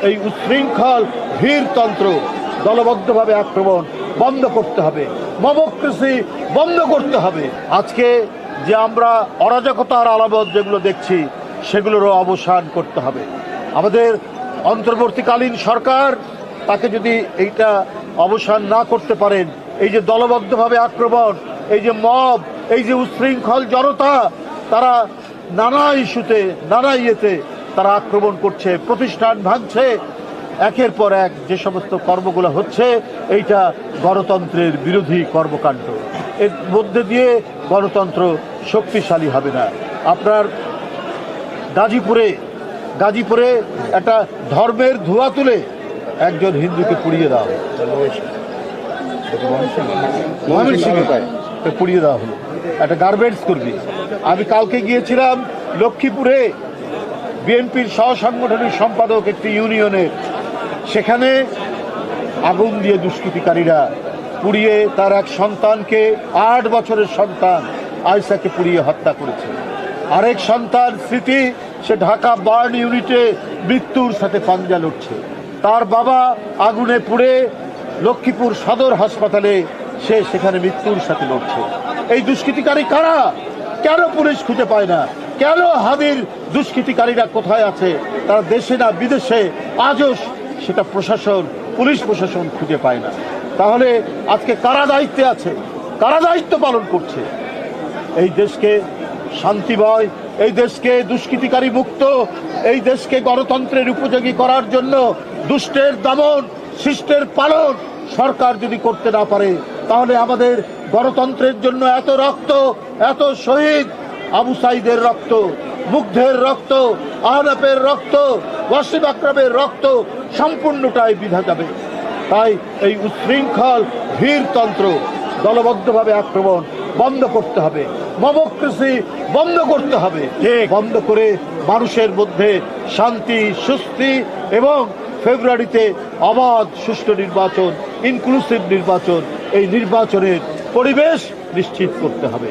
এই উচ্ছৃঙ্খল ভিড়তন্ত্র দলবদ্ধভাবে আক্রমণ বন্ধ করতে হবে, মবক্রেসি বন্ধ করতে হবে। আজকে যে আমরা অরাজকতার আলামত যেগুলো দেখছি সেগুলোরও অবসান করতে হবে। আমাদের অন্তর্বর্তীকালীন সরকার তাকে যদি এইটা অবসান না করতে পারেন, এই যে দলবদ্ধভাবে আক্রমণ, এই যে মব, এই যে উচ্ছৃঙ্খল জনতা, তারা নানা ইস্যুতে নানা ইয়েতে তারা আক্রমণ করছে, প্রতিষ্ঠান ভাঙছে, একের পর এক যে সমস্ত কর্মগুলো হচ্ছে এইটা গণতন্ত্রের বিরোধী কর্মকাণ্ড। এর মধ্যে দিয়ে গণতন্ত্র শক্তিশালী হবে না। আপনার গাজীপুরে একটা ধর্মের ধোঁয়া তুলে একজন হিন্দুকে পুড়িয়ে দেওয়া হলো, পুড়িয়ে দেওয়া হলো একটা গার্মেন্টস কর্মী। আমি কালকে গিয়েছিলাম লক্ষ্মীপুরে, বিএনপির সহ সাংগঠনিক সম্পাদক একটি ইউনিয়নের, সেখানে আগুন দিয়ে দুষ্কৃতিকারীরা পুড়িয়ে তার এক সন্তানকে, 8 বছরের সন্তান আয়সাকে পুড়িয়ে হত্যা করেছে। আরেক সন্তান স্মৃতি, সে ঢাকা বার্ন ইউনিটে মৃত্যুর সাথে পাঞ্জা লড়ছে। তার বাবা আগুনে পুড়ে লক্ষ্মীপুর সদর হাসপাতালে, সে সেখানে মৃত্যুর সাথে লড়ছে। এই দুষ্কৃতিকারী কারা? কেন পুলিশ খুঁজে পায় না? কেন হাদির দুষ্কৃতিকারীরা কোথায় আছে? তারা দেশে না বিদেশে, আজও সেটা প্রশাসন, পুলিশ প্রশাসন খুঁজে পায় না। তাহলে আজকে কারা দায়িত্বে আছে? কারা দায়িত্ব পালন করছে? এই দেশকে শান্তিময়, এই দেশকে দুষ্কৃতিকারী মুক্ত, এই দেশকে গণতন্ত্রের উপযোগী করার জন্য দুষ্টের দমন, শিষ্টের পালন সরকার যদি করতে না পারে, তাহলে আমাদের গণতন্ত্রের জন্য এত রক্ত, এত শহীদ, আবু সাইদের রক্ত, মুগ্ধের রক্ত, আহনাফের রক্ত, ওয়াসিম আকরামের রক্ত সম্পূর্ণটাই বৃথা যাবে। তাই এই উচ্ছৃঙ্খল ভিড়তন্ত্র দলবদ্ধভাবে আক্রমণ বন্ধ করতে হবে, মবক্রেসি বন্ধ করতে হবে। বন্ধ করে মানুষের মধ্যে শান্তি, স্বস্তি এবং ফেব্রুয়ারিতে অবাধ সুষ্ঠু নির্বাচন, ইনক্লুসিভ নির্বাচন, এই নির্বাচনের পরিবেশ নিশ্চিত করতে হবে।